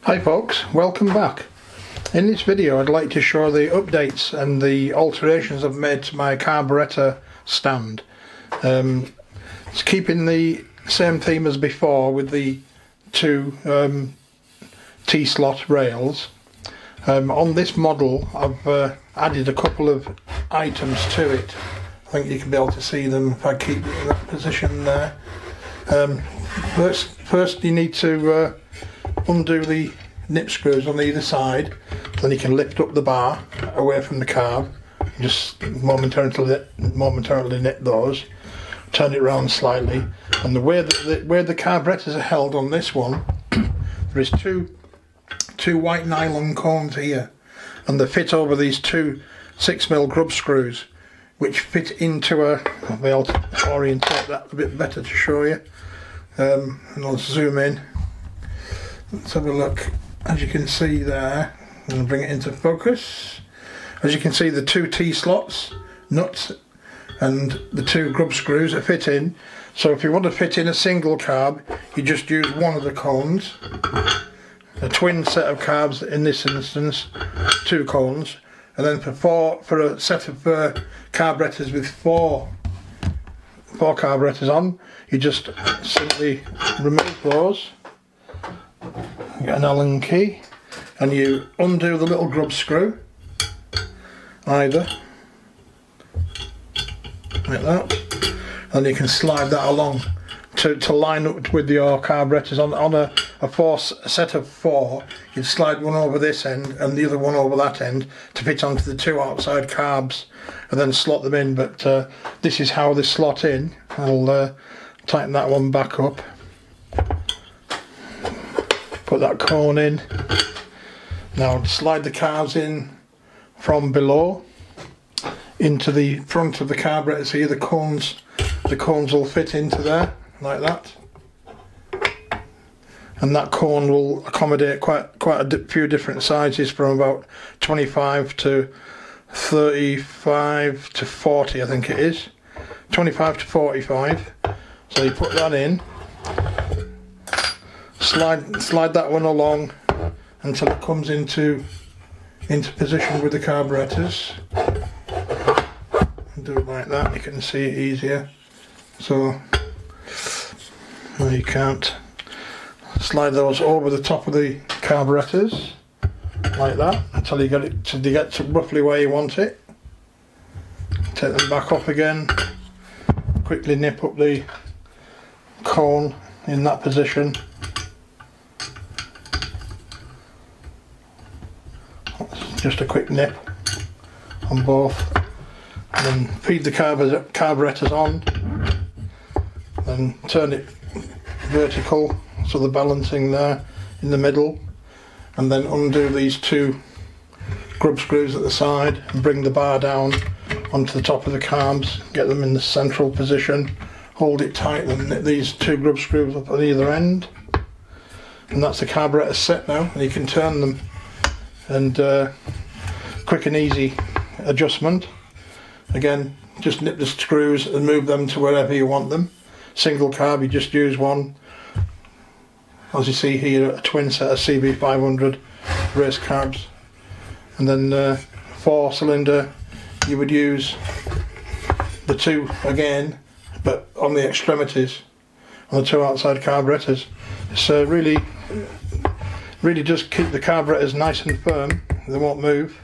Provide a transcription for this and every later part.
Hi folks, welcome back. In this video I'd like to show the updates and the alterations I've made to my carburetor stand. It's keeping the same theme as before with the two T-slot rails. On this model I've added a couple of items to it. I think you can be able to see them if I keep it in that position there. First you need to undo the nip screws on either side, then you can lift up the bar away from the carb, just momentarily nip those, turn it round slightly, and the way the carburettors are held on this one, there is two white nylon cones here, and they fit over these two 6mm grub screws which fit into a, I'll be able to orientate that a bit better to show you, and I'll zoom in. Let's have a look. As you can see there, I'm going to bring it into focus. As you can see, the two T-slots, nuts, and the two grub screws are fit in. So if you want to fit in a single carb, you just use one of the cones. A twin set of carbs, in this instance, two cones. And then for a set of carburetors with four carburetors on, you just simply remove those. Get an Allen key and you undo the little grub screw, either like that, and you can slide that along to line up with your carburetors. On a set of four, you'd slide one over this end and the other one over that end to fit onto the two outside carbs and then slot them in, but this is how they slot in. I'll tighten that one back up. Put that cone in. Now slide the carbs in from below into the front of the carburetor. See, the cones will fit into there like that, and that cone will accommodate quite a few different sizes, from about 25 to 35 to 40, I think it is, 25 to 45. So you put that in. Slide that one along until it comes into position with the carburetors. Do it like that, you can see it easier. So no, you can't. Slide those over the top of the carburetors like that until you get to roughly where you want it. Take them back off again. Quickly nip up the cone in that position. Just a quick nip on both, and then feed the carburetors on, then turn it vertical so they're balancing there in the middle, and then undo these two grub screws at the side and bring the bar down onto the top of the carbs, get them in the central position, hold it tight, and knit these two grub screws up at either end, and that's the carburetor set now, and you can turn them. And quick and easy adjustment. Again, just nip the screws and move them to wherever you want them. Single carb, you just use one. As you see here, a twin set of CB500 race carbs. And then 4-cylinder, you would use the two again, but on the extremities, on the two outside carburetors. So really just keep the carburetors nice and firm, they won't move,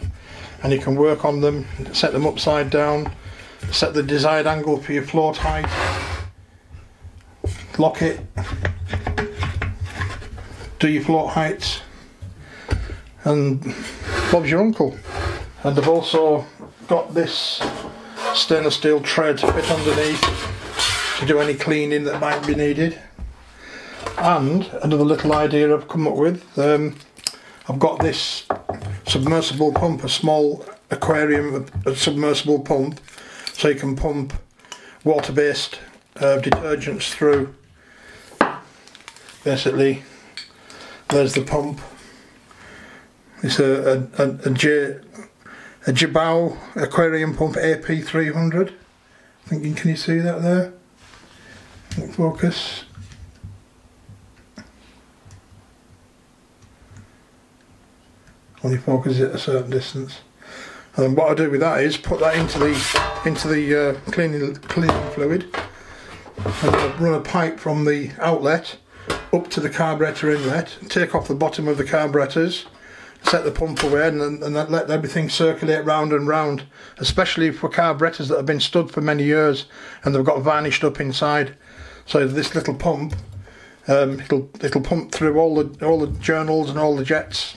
and you can work on them, set them upside down, set the desired angle for your float height, lock it, do your float heights, and Bob's your uncle. And I've also got this stainless steel tray to fit underneath to do any cleaning that might be needed. And another little idea I've come up with, I've got this submersible pump, a small aquarium, a submersible pump, so you can pump water-based detergents through. Basically, there's the pump. It's a Jibao aquarium pump AP300. Can you see that there? Focus. Only focuses at a certain distance. And then what I do with that is put that into the cleaning fluid, and run a pipe from the outlet up to the carburetor inlet, take off the bottom of the carburettors, set the pump away, and let everything circulate round and round, especially for carburettors that have been stood for many years and they've got varnished up inside. So this little pump, it'll pump through all the journals and all the jets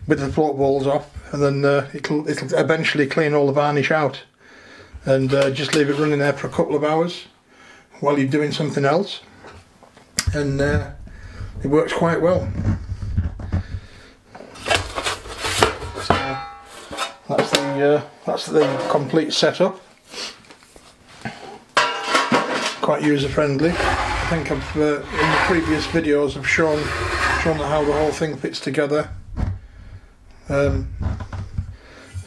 with the float balls off, and then it'll eventually clean all the varnish out, and just leave it running there for a couple of hours while you're doing something else, and it works quite well. So that's the complete setup. Quite user friendly. I think I've in the previous videos I've shown how the whole thing fits together.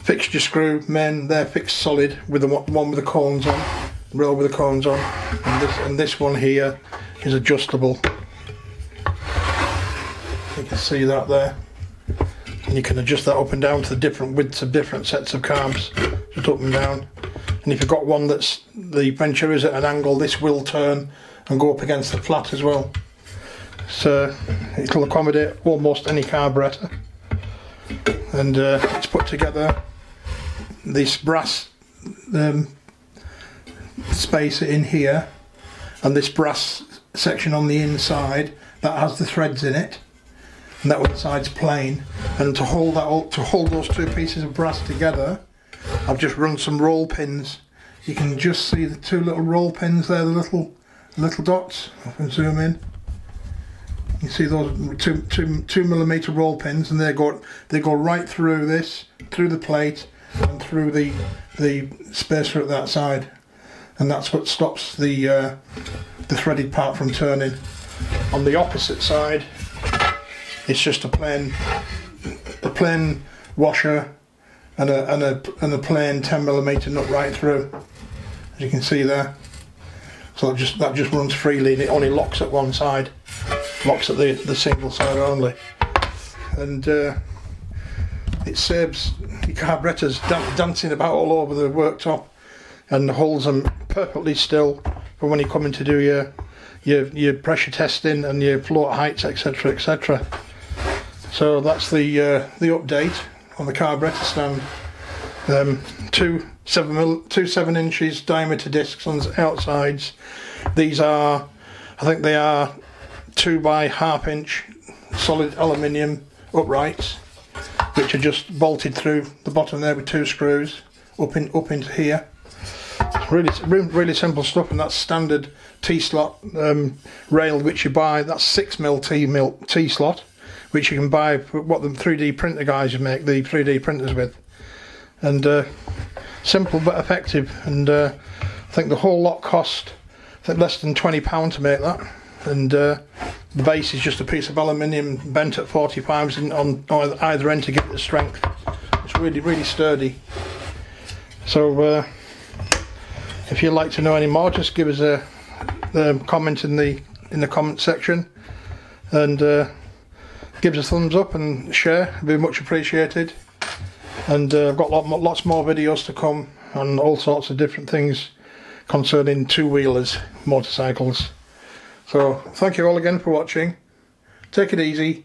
Fixture screw, main, they're fixed solid with the one with the cones on, rail with the cones on, and this one here is adjustable. You can see that there, and you can adjust that up and down to the different widths of different sets of carbs, just up and down. And if you've got one that's the venture is at an angle, this will turn and go up against the flat as well. So it'll accommodate almost any carburetor. And it's put together this brass space in here, and this brass section on the inside that has the threads in it, and that one side's plain. And to hold those two pieces of brass together, I've just run some roll pins. You can just see the two little roll pins there, the little dots. I can zoom in. You see those 2mm roll pins, and they go right through this, through the plate, and through the spacer at that side, and that's what stops the threaded part from turning. On the opposite side, it's just a plain washer and a plain 10mm nut right through, as you can see there. So that just runs freely, and it only locks at one side. Locks at the single side only, and it saves your carburettors dancing about all over the worktop, and holds them perfectly still for when you come in to do your pressure testing and your float heights, etc, etc. So that's the update on the carburetor stand. Two 7 inches diameter discs on the outsides. These are, I think they are 2 by ½ inch solid aluminium uprights, which are just bolted through the bottom there with 2 screws up into here. Really simple stuff, and that's standard T-slot rail which you buy. That's 6mm T-slot, which you can buy for what the 3D printer guys make the 3D printers with. And simple but effective, and I think the whole lot cost less than £20 to make that. And the base is just a piece of aluminium bent at 45s on either end to get the strength. It's really sturdy. So if you'd like to know any more, just give us a comment in the comment section, and give us a thumbs up and share. It'd be much appreciated. And I've got lots more videos to come on all sorts of different things concerning two-wheelers, motorcycles. So thank you all again for watching. Take it easy.